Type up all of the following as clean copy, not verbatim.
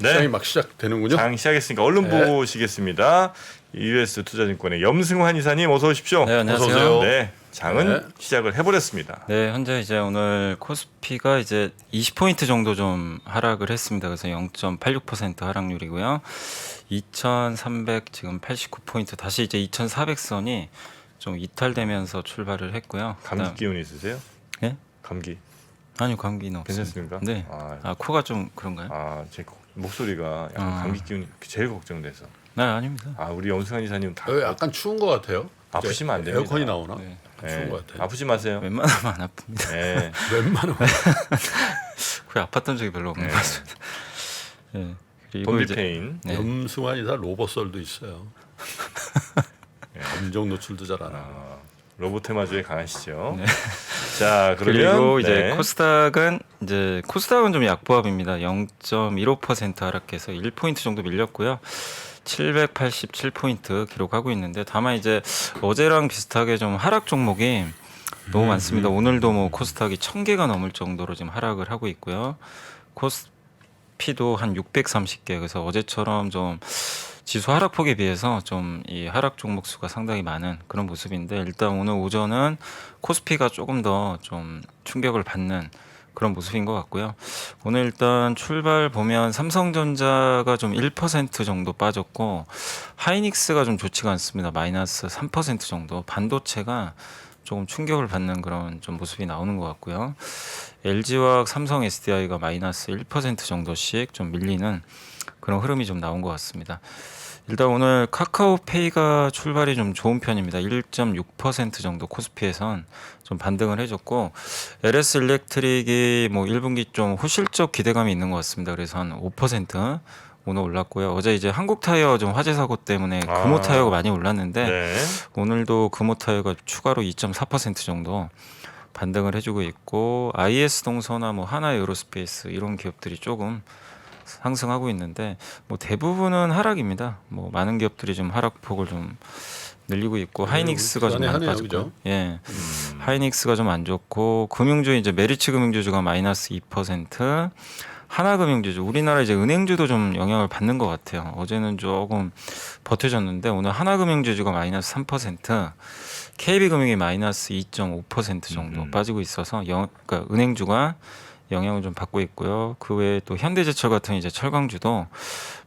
시장이 막 시작되는군요. 장 시작했으니까 얼른 네. 보시겠습니다. EBS 투자증권의 염승환 이사님 어서 오십시오. 네, 안녕하세요. 어서 오세요. 네, 장은 네. 시작을 해버렸습니다. 네, 현재 이제 오늘 코스피가 이제 20포인트 정도 좀 하락을 했습니다. 그래서 0.86% 하락률이고요. 2,300 지금 89포인트 다시 이제 2,400선이 좀 이탈되면서 출발을 했고요. 감기 기운 있으세요? 예? 감기 아니요, 감기는 없습니다. 괜찮습니까? 네. 아, 코가 좀 그런가요? 제 목소리가 약간 감기 기운 제일 걱정돼서. 네, 아닙니다. 우리 염승환 이사님 다 여기 약간 추운 것 같아요. 아프시면 안 됩니다. 에어컨이 나오나? 네. 추운 것 같아요. 아프지 마세요. 웬만하면 안 아픕니다. 네. 웬만하면 코에 아팠던 적이 별로 없는 네. 것 같습니다. 네. 그리고 돈비 이제 페인. 네. 염승환 이사 로봇설도 있어요. 감정 노출도 잘 안 하고. 로봇 테마주에 강하시죠. 자, 그러면 그리고 이제 네. 코스닥은 좀 약보합입니다. 0.15% 하락해서 1포인트 정도 밀렸고요. 787포인트 기록하고 있는데 다만 이제 어제랑 비슷하게 좀 하락 종목이 너무 많습니다. 오늘도 뭐 코스닥이 1000개가 넘을 정도로 지금 하락을 하고 있고요. 코스피도 한 630개. 그래서 어제처럼 좀 지수 하락폭에 비해서 좀 이 하락 종목 수가 상당히 많은 그런 모습인데 일단 오늘 오전은 코스피가 조금 더 좀 충격을 받는 그런 모습인 것 같고요. 오늘 일단 출발 보면 삼성전자가 좀 1% 정도 빠졌고 하이닉스가 좀 좋지가 않습니다. 마이너스 3% 정도. 반도체가 조금 충격을 받는 그런 좀 모습이 나오는 것 같고요. LG화학, 삼성 SDI가 마이너스 1% 정도씩 좀 밀리는 그런 흐름이 좀 나온 것 같습니다. 일단 오늘 카카오페이가 출발이 좀 좋은 편입니다. 1.6% 정도 코스피에선 좀 반등을 해줬고 LS 일렉트릭이 뭐 1분기 좀 호실적 기대감이 있는 것 같습니다. 그래서 한 5% 오늘 올랐고요. 어제 이제 한국타이어 좀 화재 사고 때문에 금호타이어가 많이 올랐는데 네. 오늘도 금호타이어가 추가로 2.4% 정도 반등을 해주고 있고 IS 동서나 뭐 하나에어로스페이스 이런 기업들이 조금 상승하고 있는데 뭐 대부분은 하락입니다. 뭐 많은 기업들이 좀 하락폭을 좀 늘리고 있고 하이닉스가 좀 많이 하네요, 빠졌고, 그죠? 예, 하이닉스가 좀 안 좋고 금융주 이제 메리츠 금융주주가 마이너스 2%, 하나금융주주 우리나라 이제 은행주도 좀 영향을 받는 것 같아요. 어제는 조금 버텨줬는데 오늘 하나금융주주가 마이너스 3%, KB금융이 마이너스 2.5% 정도 빠지고 있어서 그러니까 은행주가 영향을 좀 받고 있고요. 그 외에 또 현대제철 같은 이제 철강주도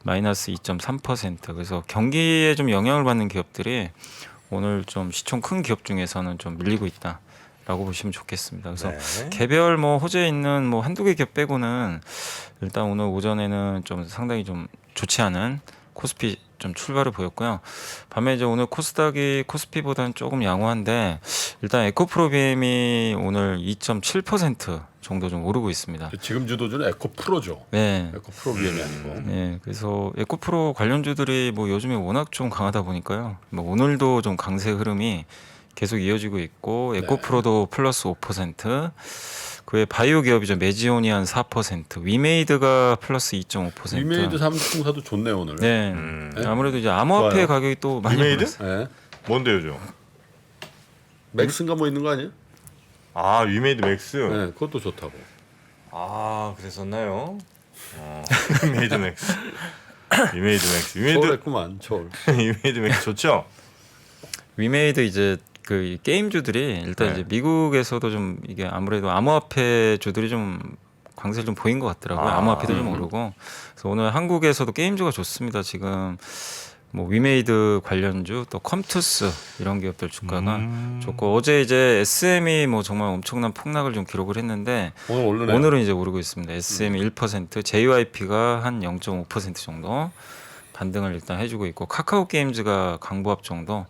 마이너스 2.3%. 그래서 경기에 좀 영향을 받는 기업들이 오늘 좀 시총 큰 기업 중에서는 좀 밀리고 있다라고 보시면 좋겠습니다. 그래서 네. 개별 뭐 호재에 있는 뭐 한두 개 기업 빼고는 일단 오늘 오전에는 좀 상당히 좀 좋지 않은 코스피 좀 출발을 보였고요. 밤에 이제 오늘 코스닥이 코스피보다는 조금 양호한데 일단 에코프로비엠이 오늘 2.7% 정도 좀 오르고 있습니다. 지금 주도주는 에코프로죠. 네. 에코프로 BM이 아니고. 네, 그래서 에코프로 관련주들이 뭐 요즘에 워낙 좀 강하다 보니까요. 뭐 오늘도 좀 강세 흐름이 계속 이어지고 있고 에코프로도 플러스 5%, 그외 바이오 기업이죠. 메지오니안 4%, 위메이드가 플러스 2.5%. 위메이드 삼총사도 좋네요 오늘. 네, 네? 아무래도 이제 암호화폐 좋아요. 가격이 또 많이 위메이드? 올랐어요. 네. 뭔데요, 좀? 맥스인가 뭐 있는 거 아니에요? 위메이드 맥스. 네, 그것도 좋다고. 그랬었나요? 위메이드 맥스. 위메이드 맥스. 서울했구만 서울. 위메이드 맥스 좋죠? 위메이드 이제 그 게임주들이 일단 네. 이제 미국에서도 좀 이게 아무래도 암호화폐 주들이 좀 강세를 좀 보인 것 같더라고요. 암호화폐도 좀 오르고. 그래서 오늘 한국에서도 게임주가 좋습니다. 지금 뭐 위메이드 관련주 또 컴투스 이런 기업들 주가가 좋고 어제 이제 SM이 뭐 정말 엄청난 폭락을 좀 기록을 했는데 오늘 오르네요. 오늘은 이제 오르고 있습니다. SM이 1%, JYP가 한 0.5% 정도 반등을 일단 해주고 있고 카카오 게임즈가 강보합 정도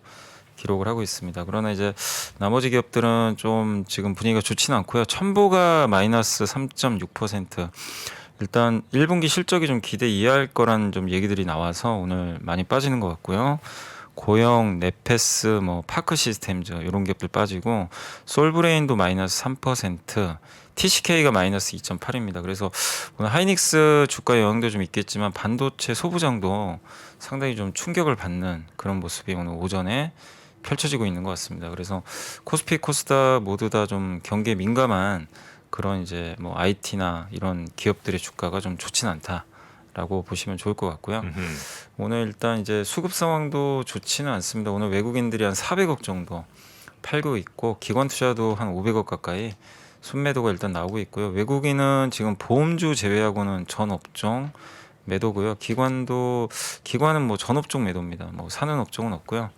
기록을 하고 있습니다. 그러나 이제 나머지 기업들은 좀 지금 분위기가 좋지는 않고요. 첨보가 마이너스 3.6%. 일단 1분기 실적이 좀 기대 이하일 거란 좀 얘기들이 나와서 오늘 많이 빠지는 것 같고요. 고영, 네페스, 뭐 파크 시스템즈 이런 기업들 빠지고 솔브레인도 마이너스 3%, TCK가 마이너스 2.8입니다. 그래서 오늘 하이닉스 주가 영향도 좀 있겠지만 반도체 소부장도 상당히 좀 충격을 받는 그런 모습이 오늘 오전에 펼쳐지고 있는 것 같습니다. 그래서 코스피, 코스닥 모두 다 좀 경기에 민감한 그런 이제 뭐 IT나 이런 기업들의 주가가 좀 좋진 않다. 라고 보시면 좋을 것 같고요. 음흠. 오늘 일단 이제 수급 상황도 좋지는 않습니다. 오늘 외국인들이 한 400억 정도 팔고 있고 기관 투자도 한 500억 가까이 순매도가 일단 나오고 있고요. 외국인은 지금 보험주 제외하고는 전 업종 매도고요. 기관은 뭐 전 업종 매도입니다. 뭐 사는 업종은 없고요.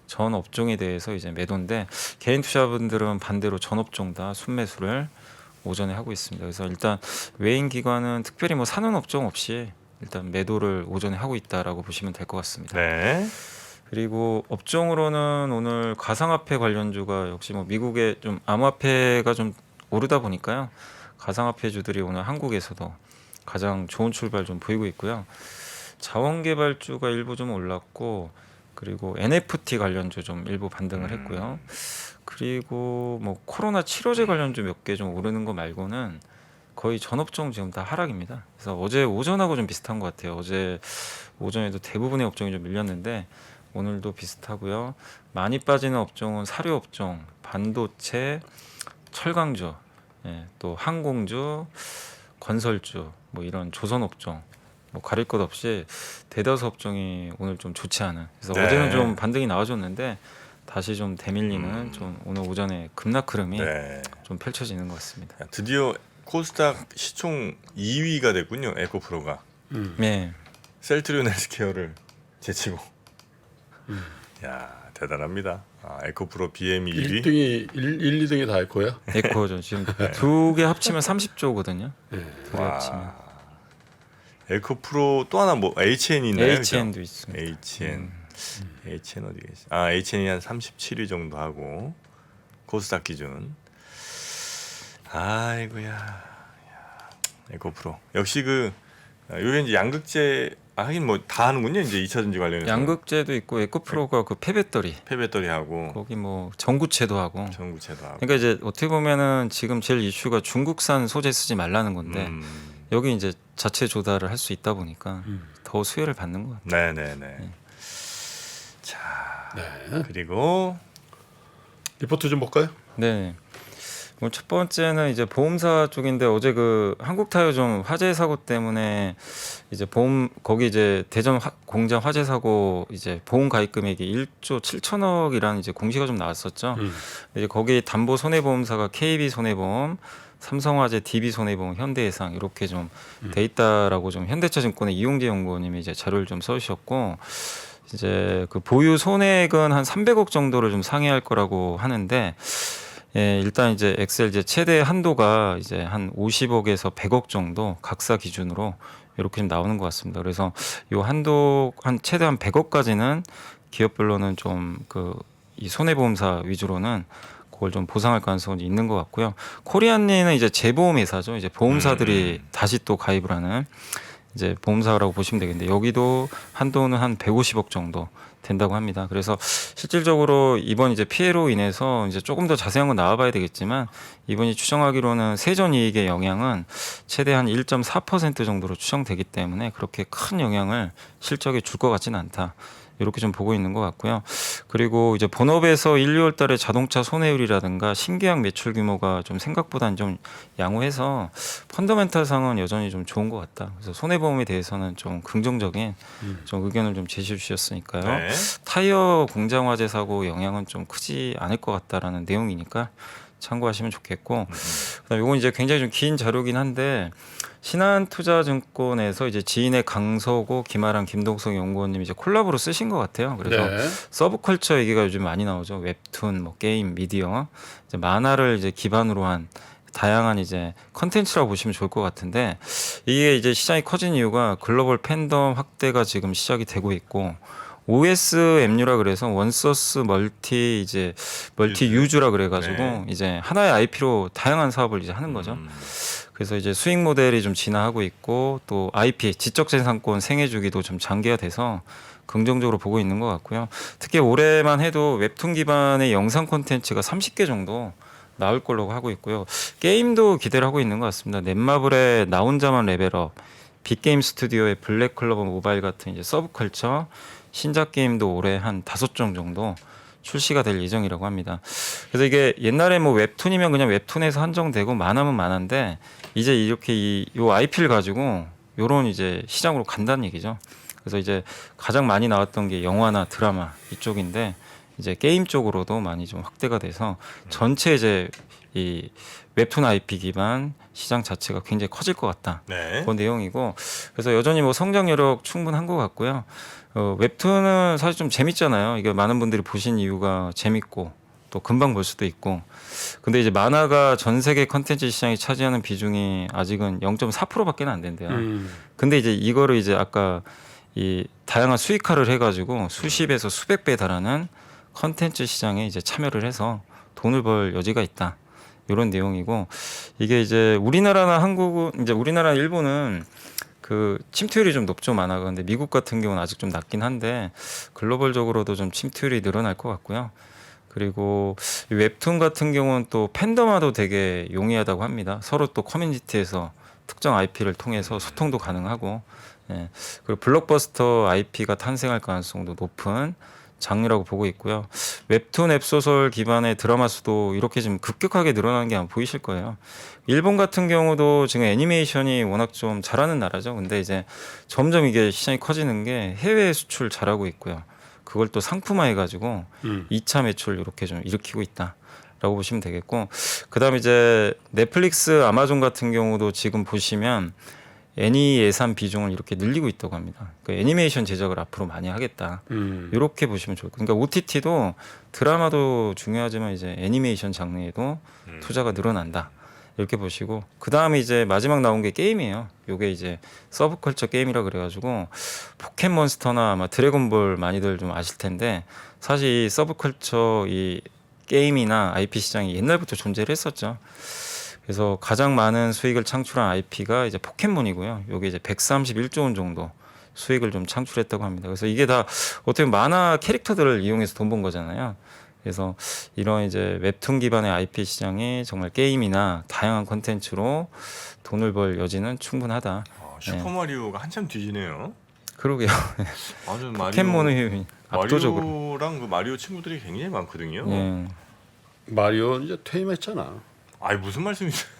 전 업종에 대해서 이제 매도인데 개인 투자분들은 반대로 전 업종 다 순매수를 오전에 하고 있습니다. 그래서 일단 외인 기관은 특별히 뭐 사는 업종 없이 일단 매도를 오전에 하고 있다라고 보시면 될 것 같습니다. 네. 그리고 업종으로는 오늘 가상화폐 관련주가 역시 뭐 미국의 좀 암호화폐가 좀 오르다 보니까요. 가상화폐주들이 오늘 한국에서도 가장 좋은 출발 좀 보이고 있고요. 자원개발주가 일부 좀 올랐고 그리고 NFT 관련주 좀 일부 반등을 했고요. 그리고 뭐 코로나 치료제 관련주 몇 개 좀 오르는 거 말고는 거의 전 업종 지금 다 하락입니다. 그래서 어제 오전하고 좀 비슷한 것 같아요. 어제 오전에도 대부분의 업종이 좀 밀렸는데 오늘도 비슷하고요. 많이 빠지는 업종은 사료 업종, 반도체, 철강주, 예, 또 항공주, 건설주, 뭐 이런 조선 업종 뭐 가릴 것 없이 대다수 업종이 오늘 좀 좋지 않은. 그래서 네. 어제는 좀 반등이 나와줬는데 다시 좀 대밀리는 좀 오늘 오전에 급락 흐름이 네. 좀 펼쳐지는 것 같습니다. 드디어 코스닥 시총 2위가 됐군요. 에코프로가 네, 셀트리온 헬스케어를 제치고. 야 대단합니다. 에코프로 BM이 1위. 1등이 1, 2등이 다 할 거야? 에코죠. 지금 두 개 합치면 30조거든요. 네. 두 개 합치면. 에코프로 또 하나 뭐 HN이 있나요? HN도 있습니다. HN. HN 어디 계시? HN이 한 37위 정도 하고 코스닥 기준. 아이고야. 에코프로. 역시 요게 이제 양극재 하긴 뭐 다 하는군요. 이제 2차 전지 관련해서. 양극재도 있고 에코프로가 그 폐배터리 폐배터리하고 거기 뭐 전구체도 하고. 전구체도 하고. 그러니까 이제 어떻게 보면은 지금 제일 이슈가 중국산 소재 쓰지 말라는 건데 여기 이제 자체 조달을 할 수 있다 보니까 더 수혜를 받는 것 같아요. 네네네. 자 네. 그리고 리포트 좀 볼까요? 네. 뭐 첫 번째는 이제 보험사 쪽인데 어제 그 한국타이어존 화재 사고 때문에 이제 거기 이제 대전 공장 화재 사고 이제 보험 가입 금액이 1조 7천억이라는 이제 공시가 좀 나왔었죠. 이제 거기 담보 손해보험사가 KB 손해보험, 삼성화재, DB 손해보험, 현대해상 이렇게 좀 돼 있다라고 좀 현대차증권의 이용재 연구원님이 이제 자료를 좀 써주셨고 이제 그 보유 손해액은 한 300억 정도를 좀 상회할 거라고 하는데. 예, 일단 이제 엑셀 이제 최대 한도가 이제 한 50억에서 100억 정도 각사 기준으로 이렇게 좀 나오는 것 같습니다. 그래서 요 한도 한 최대 한 100억까지는 기업별로는 좀 이 손해보험사 위주로는 그걸 좀 보상할 가능성이 있는 것 같고요. 코리안리는 이제 재보험 회사죠. 이제 보험사들이 다시 또 가입을 하는 이제 보험사라고 보시면 되겠는데 여기도 한도는 한 150억 정도 된다고 합니다. 그래서 실질적으로 이번 이제 피해로 인해서 이제 조금 더 자세한 건 나와봐야 되겠지만 이번이 추정하기로는 세전 이익의 영향은 최대 한 1.4% 정도로 추정되기 때문에 그렇게 큰 영향을 실적에 줄 것 같지는 않다. 이렇게 좀 보고 있는 것 같고요. 그리고 이제 본업에서 1, 2월 달에 자동차 손해율이라든가 신계약 매출 규모가 좀 생각보다는 좀 양호해서 펀더멘탈 상은 여전히 좀 좋은 것 같다. 그래서 손해보험에 대해서는 좀 긍정적인 좀 의견을 좀 제시해 주셨으니까요. 네. 타이어 공장 화재 사고 영향은 좀 크지 않을 것 같다라는 내용이니까 참고하시면 좋겠고, 그다음 이건 이제 굉장히 좀 긴 자료긴 한데 신한투자증권에서 이제 지인의 강서고 김아랑 김동석 연구원님이 이제 콜라보로 쓰신 것 같아요. 그래서 네. 서브컬처 얘기가 요즘 많이 나오죠. 웹툰, 뭐 게임, 미디어, 이제 만화를 이제 기반으로 한 다양한 이제 컨텐츠라고 보시면 좋을 것 같은데 이게 이제 시장이 커진 이유가 글로벌 팬덤 확대가 지금 시작이 되고 있고. OSMU라 그래서 원소스 멀티 유즈라 그래가지고 네. 이제 하나의 IP로 다양한 사업을 이제 하는 거죠. 그래서 이제 수익 모델이 좀 진화하고 있고 또 IP 지적 재산권 생애 주기도 좀 장기화돼서 긍정적으로 보고 있는 것 같고요. 특히 올해만 해도 웹툰 기반의 영상 콘텐츠가 30개 정도 나올 걸로 하고 있고요. 게임도 기대를 하고 있는 것 같습니다. 넷마블의 나 혼자만 레벨업, 빅게임 스튜디오의 블랙클로버 모바일 같은 이제 서브컬처 신작 게임도 올해 한 5종 정도 출시가 될 예정이라고 합니다. 그래서 이게 옛날에 뭐 웹툰이면 그냥 웹툰에서 한정되고 만화면 만화인데 이제 이렇게 요 IP를 가지고 요런 이제 시장으로 간다는 얘기죠. 그래서 이제 가장 많이 나왔던 게 영화나 드라마 이쪽인데 이제 게임 쪽으로도 많이 좀 확대가 돼서 전체 이제 이 웹툰 IP 기반 시장 자체가 굉장히 커질 것 같다. 네. 그 내용이고 그래서 여전히 뭐 성장 여력 충분한 것 같고요. 웹툰은 사실 좀 재밌잖아요. 이게 많은 분들이 보신 이유가 재밌고 또 금방 볼 수도 있고. 근데 이제 만화가 전 세계 컨텐츠 시장이 차지하는 비중이 아직은 0.4%밖에 안 된대요. 근데 이제 이거를 이제 아까 이 다양한 수익화를 해가지고 수십에서 수백 배 달하는 컨텐츠 시장에 이제 참여를 해서 돈을 벌 여지가 있다. 이런 내용이고 이게 이제 우리나라나 한국은 이제 우리나라 일본은 그 침투율이 좀 높죠 만화가. 근데 미국 같은 경우는 아직 좀 낮긴 한데 글로벌적으로도 좀 침투율이 늘어날 것 같고요. 그리고 이 웹툰 같은 경우는 또 팬덤화도 되게 용이하다고 합니다. 서로 또 커뮤니티에서 특정 IP를 통해서 소통도 가능하고, 예. 그리고 블록버스터 IP가 탄생할 가능성도 높은 장르라고 보고 있고요. 웹툰 웹소설 기반의 드라마 수도 이렇게 지금 급격하게 늘어나는 게 아마 보이실 거예요. 일본 같은 경우도 지금 애니메이션이 워낙 좀 잘하는 나라죠. 근데 이제 점점 이게 시장이 커지는 게 해외 수출 잘하고 있고요. 그걸 또 상품화해가지고 2차 매출 이렇게 좀 일으키고 있다라고 보시면 되겠고, 그다음에 이제 넷플릭스, 아마존 같은 경우도 지금 보시면 애니 예산 비중을 이렇게 늘리고 있다고 합니다. 그러니까 애니메이션 제작을 앞으로 많이 하겠다. 이렇게 보시면 좋을 거예요. 그러니까 OTT도 드라마도 중요하지만 이제 애니메이션 장르에도 투자가 늘어난다. 이렇게 보시고, 그 다음에 이제 마지막 나온 게 게임이에요. 요게 이제 서브컬처 게임이라 그래가지고 포켓몬스터나 아마 드래곤볼 많이들 좀 아실 텐데 사실 이 서브컬처 이 게임이나 IP 시장이 옛날부터 존재를 했었죠. 그래서 가장 많은 수익을 창출한 IP가 이제 포켓몬이고요. 요게 이제 131조 원 정도 수익을 좀 창출했다고 합니다. 그래서 이게 다 어떻게 보면 만화 캐릭터들을 이용해서 돈 번 거잖아요. 그래서 이런 이제 웹툰 기반의 IP 시장이 정말 게임이나 다양한 콘텐츠로 돈을 벌 여지는 충분하다. 슈퍼마리오가 한참 뒤지네요. 그러게요. 아주 포켓몬의 압도적으로. 마리오랑 그 마리오 친구들이 굉장히 많거든요. 예. 마리오 이제 퇴임했잖아. 아이 무슨 말씀이세요?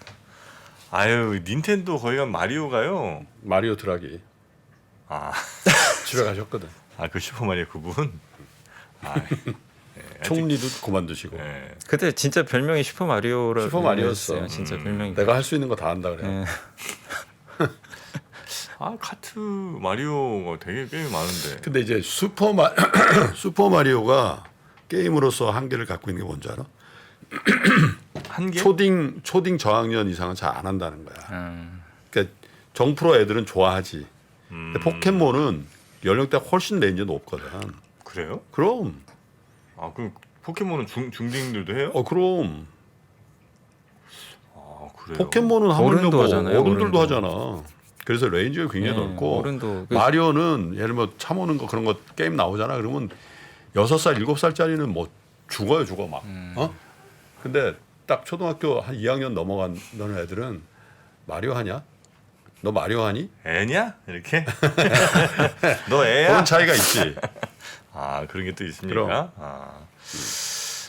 아유 닌텐도 거기 가 마리오가요. 마리오 드라기 아, 집에 가셨거든. 그 슈퍼마리오 그분. 아, 총리도 그만두시고. 네. 그때 진짜 별명이 슈퍼 마리오라. 슈퍼 마리오였어. 진짜 별명이. 내가 할 수 있는 거 다 한다 그래. 예. 카트 마리오가 되게 게임이 많은데. 근데 이제 슈퍼 마리오가 게임으로서 한계를 갖고 있는 게 뭔지 알아? 한 개? 초딩 저학년 이상은 잘 안 한다는 거야. 그러니까 정프로 애들은 좋아하지. 근데 포켓몬은 연령대가 훨씬 레인지 높거든. 그래요? 그럼. 그럼 포켓몬은 중딩들도 해요? 그럼. 그래요? 포켓몬은 하물며 어른도 뭐 하잖아요, 어른들도 어른도. 하잖아. 그래서 레인지가 굉장히 예, 넓고 어른도 마리오는 예를 들면 참 오는 거 그런 거 게임 나오잖아. 그러면 6살, 7살짜리는 뭐 죽어요, 죽어 막. 근데 딱 초등학교 한 2학년 넘어간 너는 애들은 마리오 하냐? 너 마리오 하니? 애냐? 이렇게? 너 애야? 그런 차이가 있지. 그런 게 또 있습니까? 그럼.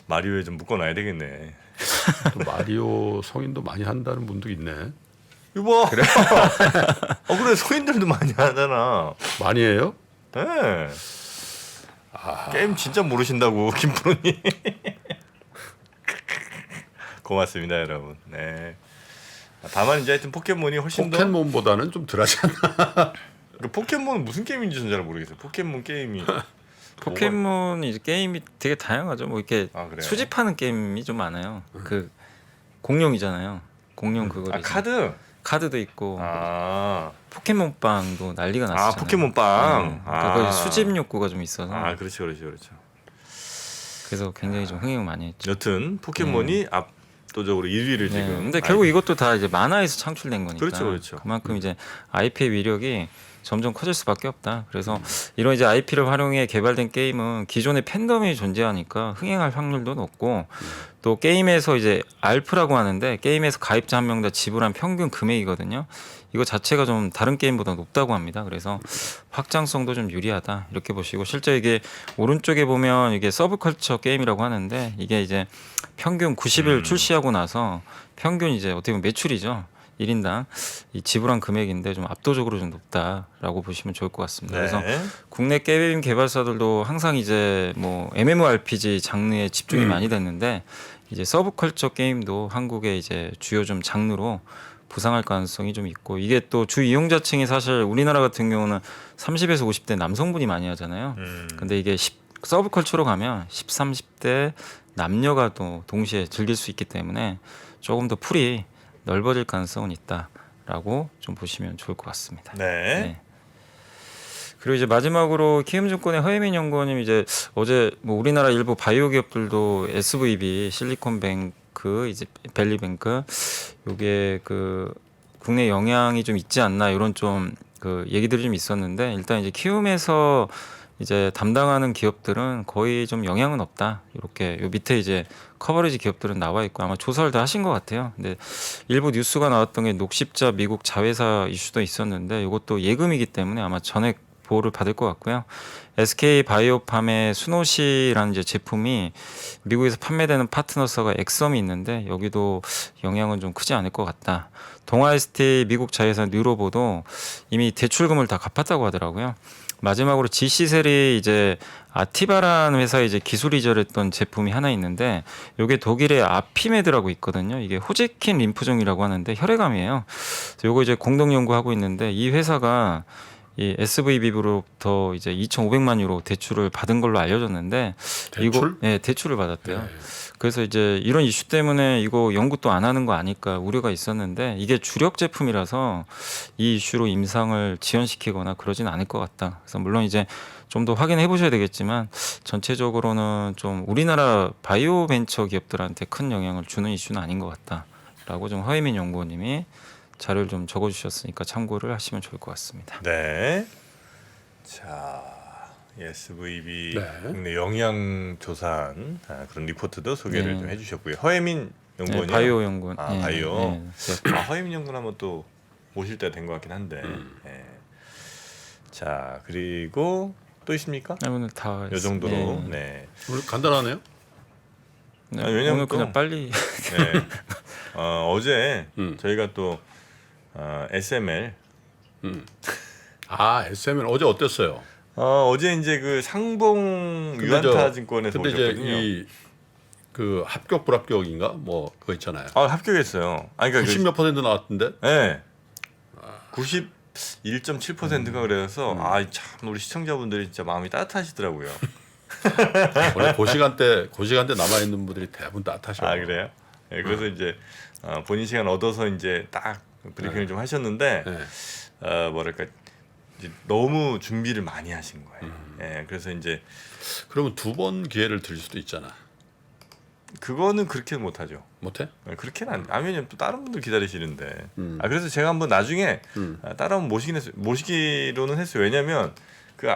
마리오에 좀 묶어놔야 되겠네. 또 마리오 성인도 많이 한다는 분도 있네. 이거 그래? 그래 소인들도 많이 하잖아. 많이 해요? 네. 게임 진짜 모르신다고 김프로님. 고맙습니다 여러분. 네. 다만 이제 하여튼 포켓몬이 훨씬 더. 포켓몬보다는 좀 덜하지 않나? 포켓몬은 무슨 게임인지 잘 모르겠어요. 포켓몬 게임이. 포켓몬 이제 게임이 되게 다양하죠. 뭐 이렇게 그래요? 수집하는 게임이 좀 많아요. 그 공룡이잖아요. 공룡 그거. 카드. 카드도 있고. 아. 포켓몬빵도 난리가 났어요. 포켓몬빵. 그러니까 거기 수집 욕구가 좀 있어서. 그렇죠. 그래서 굉장히 좀 흥행을 많이 했죠. 여튼 포켓몬이 압도적으로 1위를 네, 지금. 근데 결국 이것도 다 이제 만화에서 창출된 거니까. 그렇죠. 그만큼 이제 IP의 위력이 점점 커질 수밖에 없다. 그래서 이런 이제 IP를 활용해 개발된 게임은 기존의 팬덤이 존재하니까 흥행할 확률도 높고 또 게임에서 이제 알프라고 하는데 게임에서 가입자 한 명당 지불한 평균 금액이거든요. 이거 자체가 좀 다른 게임보다 높다고 합니다. 그래서 확장성도 좀 유리하다 이렇게 보시고 실제 이게 오른쪽에 보면 이게 서브컬처 게임이라고 하는데 이게 이제 평균 90일 출시하고 나서 평균 이제 어떻게 보면 매출이죠. 1인당 이 지불한 금액인데 좀 압도적으로 좀 높다라고 보시면 좋을 것 같습니다. 네. 그래서 국내 게임 개발사들도 항상 이제 뭐 MMORPG 장르에 집중이 많이 됐는데 이제 서브컬처 게임도 한국의 이제 주요 좀 장르로 부상할 가능성이 좀 있고 이게 또 주 이용자층이 사실 우리나라 같은 경우는 30에서 50대 남성분이 많이 하잖아요. 근데 이게 서브컬처로 가면 10, 30대 남녀가 또 동시에 즐길 수 있기 때문에 조금 더 풀이 넓어질 가능성은 있다라고 좀 보시면 좋을 것 같습니다. 네. 그리고 이제 마지막으로 키움증권의 허혜민 연구원님 이제 어제 뭐 우리나라 일부 바이오 기업들도 SVB 실리콘뱅크 이제 밸리뱅크 요게 그 국내 영향이 좀 있지 않나 이런 좀 그 얘기들이 좀 있었는데 일단 이제 키움에서 이제 담당하는 기업들은 거의 좀 영향은 없다. 이렇게 요 밑에 이제 커버리지 기업들은 나와 있고 아마 조사를 다 하신 것 같아요. 근데 일부 뉴스가 나왔던 게 녹십자 미국 자회사 이슈도 있었는데 이것도 예금이기 때문에 아마 전액 보호를 받을 것 같고요. SK 바이오팜의 수노시라는 이제 제품이 미국에서 판매되는 파트너사가 엑섬이 있는데 여기도 영향은 좀 크지 않을 것 같다. 동아ST 미국 자회사 뉴로보도 이미 대출금을 다 갚았다고 하더라고요. 마지막으로 GC셀이 이제 아티바라는 회사에 이제 기술 이전했던 제품이 하나 있는데 이게 독일의 아피메드라고 있거든요. 이게 호제킨 림프종이라고 하는데 혈액암이에요. 요거 이제 공동 연구하고 있는데 이 회사가 이 SVB로부터 이제 2,500만 유로 대출을 받은 걸로 알려졌는데 대출? 네, 대출을 받았대요. 네. 그래서 이제 이런 이슈 때문에 이거 연구 또 안 하는 거 아닐까 우려가 있었는데 이게 주력 제품이라서 이 이슈로 임상을 지연시키거나 그러진 않을 것 같다. 그래서 물론 이제 좀 더 확인해 보셔야 되겠지만 전체적으로는 좀 우리나라 바이오 벤처 기업들한테 큰 영향을 주는 이슈는 아닌 것 같다라고 좀 허혜민 연구원님이 자료를 좀 적어주셨으니까 참고를 하시면 좋을 것 같습니다. 네. 자, SVB 네. 국내 영양 조사한 그런 리포트도 소개를 네. 좀 해주셨고요. 허혜민 연구원이요. 네, 바이오 연구원. 아, 네, 바이오. 네. 허혜민 연구원 하면 또 모실 때가 된 것 같긴 한데. 네. 자, 그리고 또 있습니까? 네, 오늘 다 이 정도로. 네. 네. 오늘 간단하네요. 네, 아니, 왜냐면 오늘 또- 그냥 빨리 네. 어제 음. 저희가 또 SML 아 SM은 어제 어땠어요? 어제 이제 그 상봉 근데 유한타 저- 증권에서 근데 이제 오셨거든요. 이 그 합격 불합격인가 뭐 그거 있잖아요. 합격했어요. 아니 그러니까 90몇 % 나왔던데. 네. 91.7%가 그래서 참 우리 시청자분들이 진짜 마음이 따뜻하시더라고요. 원래 그 시간대 남아 있는 분들이 대부분 따뜻하셔. 아 그래요? 네, 그래서 이제 본인 시간 얻어서 이제 딱 브리핑을 좀 하셨는데 네. 뭐랄까 이제 너무 준비를 많이 하신 거예요. 예, 그래서 이제 그러면 두 번 기회를 드릴 수도 있잖아. 그거는 그렇게 못하죠. 못해? 그렇게는 안 왜냐면 또 다른 분들 기다리시는데. 음. 그래서 제가 한번 나중에 음. 따로 한번 모시기로는 했어요. 왜냐면 그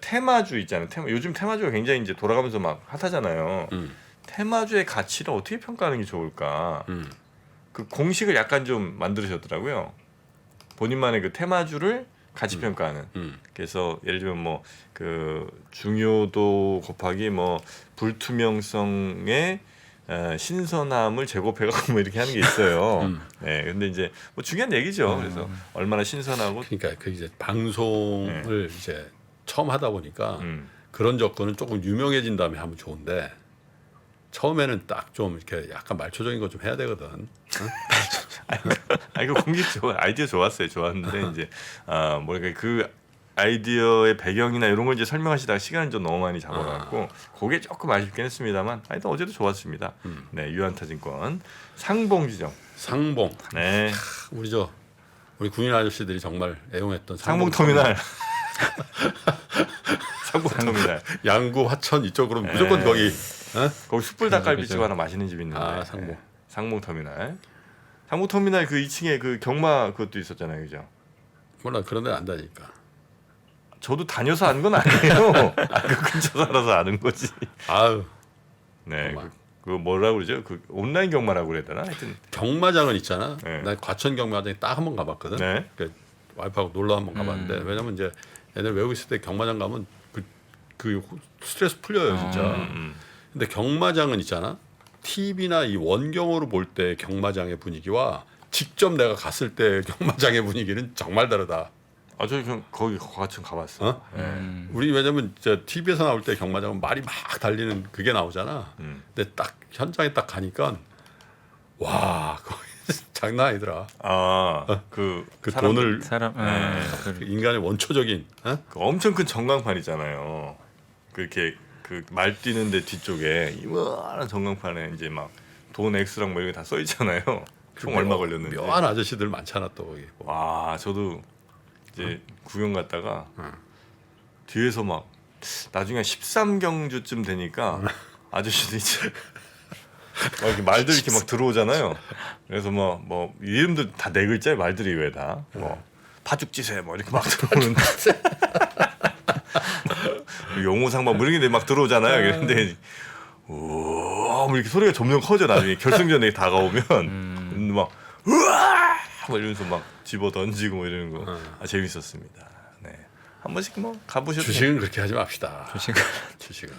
테마주 있잖아요. 요즘 테마주가 굉장히 이제 돌아가면서 막 핫하잖아요. 테마주의 가치를 어떻게 평가하는 게 좋을까? 그 공식을 약간 좀 만들으셨더라고요. 본인만의 그 테마주를 가치 평가하는. 그래서 예를 들면 뭐 그 중요도 곱하기 뭐 불투명성의 신선함을 제곱해가고 뭐 이렇게 하는 게 있어요. 네, 근데 이제 뭐 중요한 얘기죠. 그래서 얼마나 신선하고 그러니까 그 이제 방송을 이제 처음 하다 보니까 음. 그런 조건은 조금 유명해진 다음에 하면 좋은데 처음에는 딱 좀 이렇게 약간 말초적인 거 좀 해야 되거든. 이거 공기 아이디어 좋았어요. 좋았는데 이제 뭐랄까 그 아이디어의 배경이나 이런 걸 이제 설명하시다가 시간을 좀 너무 많이 잡아갖고 그게 조금 아쉽긴 했습니다만 하여튼 어제도 좋았습니다. 네, 유한타증권 상봉지점. 상봉. 네, 우리 군인 아저씨들이 정말 애용했던 상봉터미널. 상봉터미널. 양구 화천 이쪽으로 네. 무조건 거기. 거기 숯불 닭갈비집 그죠. 하나 맛있는 집 있는데. 아, 상봉. 네, 상봉터미널. 상봉터미널 그 2층에 그 경마 그것도 있었잖아요, 그죠? 몰라 그런 데는 안다니까. 저도 다녀서 아는 건 아니에요. 그 근처 살아서 아는 거지. 아유 네, 경마. 그 뭐라고 그러죠? 그 온라인 경마라고 그래야 되나? 하여튼 경마장은 있잖아. 네. 난 과천 경마장에 딱 한 번 가봤거든. 네. 그 와이프하고 놀러 한 번 가봤는데 왜냐면 이제 애들 외국 있을 때 경마장 가면 그 스트레스 풀려요 진짜. 근데 경마장은 있잖아. TV나 이 원경으로 볼 때 경마장의 분위기와 직접 내가 갔을 때 경마장의 분위기는 정말 다르다. 아, 저희 거기 같이 가봤어. 어? 우리 왜냐면 저 TV에서 나올 때 경마장은 말이 막 달리는 그게 나오잖아. 근데 딱 현장에 딱 가니까 와 거기 장난 아니더라. 그 돈을 사람 그 인간의 원초적인 그 엄청 큰 전광판 있잖아요. 그렇게 그 말 뛰는데 뒤쪽에 이만한 전광판에 이제 막 돈 X랑 뭐 이런 게 다 써 있잖아요. 총 얼마 걸렸는지. 묘한 아저씨들 많잖아 또 거기. 와, 저도 이제 구경 갔다가 뒤에서 막 나중에 13경주쯤 되니까 아저씨들 이제 막 이렇게 말들이 이렇게 막 들어오잖아요. 그래서 뭐 이름도 다 네 글자의 말들이 왜 다 뭐 파죽지세 뭐 이렇게 막 들어오는데 용호상 뭐 이런 게 막 들어오잖아요. 그런데 우와 뭐 이렇게 소리가 점점 커져. 나중에 결승전에 다가오면 막 우와 막 이러면서 막 집어 던지고 뭐 이러는 거 재밌었습니다. 네, 한 번씩 뭐 가보셔도 주식은 그렇게 하지 맙시다. 주식은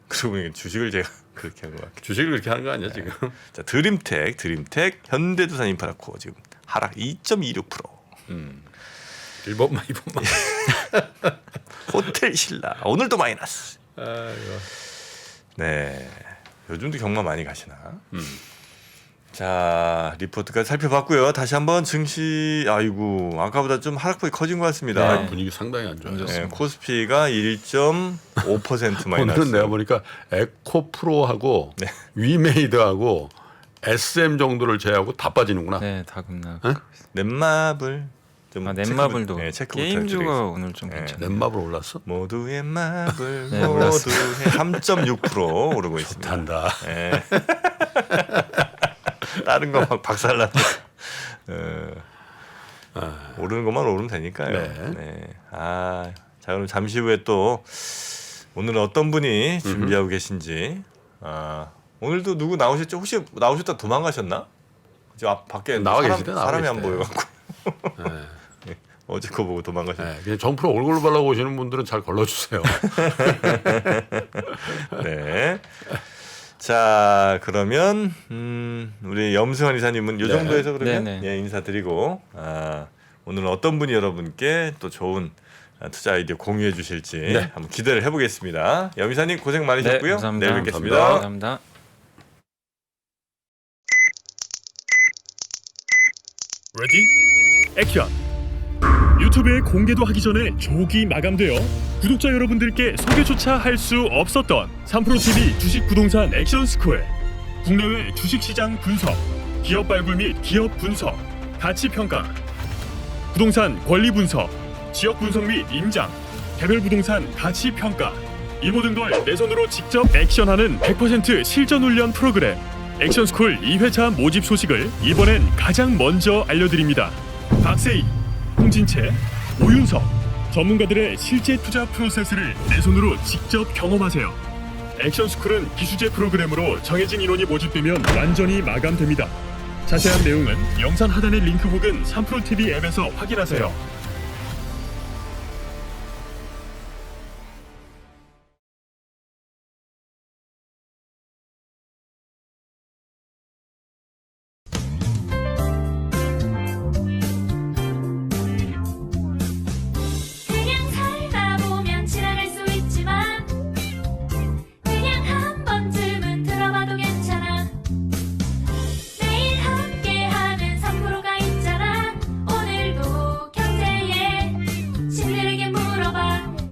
그러고 보니까 주식을 제가 그렇게 한 것 같아요. 주식을 그렇게 하는 거 아니야 지금? 자, 드림텍 현대두산 인프라코어 지금 하락 2.26%. 일본만 호텔 신라 오늘도 마이너스. 아이고. 네, 요즘도 경마 많이 가시나? 자, 리포트까지 살펴봤고요. 다시 한번 증시 아이고 아까보다 좀 하락폭이 커진 것 같습니다. 분위기 상당히 안 좋아요. 네, 코스피가 1.5% 마이너스. 오늘은 내가 보니까 에코프로하고 네. 위메이드하고 SM 정도를 제외하고 다 빠지는구나. 네, 다 급락. 넷마블 좀 넷마블도 체크부터 게임주가 해드리겠습니다. 오늘 좀 괜찮아요. 넷마블 올랐어? 모두의 마블 네, 모두의 올랐습니다. 3.6% 오르고 있습니다. 단다. 네. 다른 거 막 박살나는 오르는 것만 오르면 되니까요. 네. 네. 자 그럼 잠시 후에 또 오늘은 어떤 분이 준비하고 계신지. 오늘도 누구 나오셨죠? 혹시 나오셨다 도망가셨나? 저 앞 밖에 나와 계시대, 나와 사람이 안 계시대. 보여갖고 네. 어제 거 보고 도망가셨. 네. 그냥 정프로 얼굴 발라고 오시는 분들은 잘 걸러주세요. 네. 자 그러면 우리 염승환 이사님은 이 정도에서 그러면 네, 네. 예, 인사드리고 오늘은 어떤 분이 여러분께 또 좋은 투자 아이디어 공유해 주실지 네. 한번 기대를 해보겠습니다. 염 이사님 고생 많으셨고요. 네, 감사합니다. 내일 뵙겠습니다. 감사합니다. 레디? 액션! 유튜브에 공개도 하기 전에 조기 마감되어 구독자 여러분들께 소개조차 할 수 없었던 3프로TV 주식 부동산 액션 스쿨. 국내외 주식시장 분석, 기업 발굴 및 기업 분석, 가치 평가, 부동산 권리 분석, 지역 분석 및 임장, 개별 부동산 가치 평가, 이 모든 걸 내 손으로 직접 액션하는 100% 실전 훈련 프로그램 액션 스쿨 2회차 모집 소식을 이번엔 가장 먼저 알려드립니다. 박세희, 홍진채, 오윤석 전문가들의 실제 투자 프로세스를 내 손으로 직접 경험하세요. 액션 스쿨은 기수제 프로그램으로 정해진 인원이 모집되면 완전히 마감됩니다. 자세한 내용은 영상 하단의 링크 혹은 3프로TV 앱에서 확인하세요.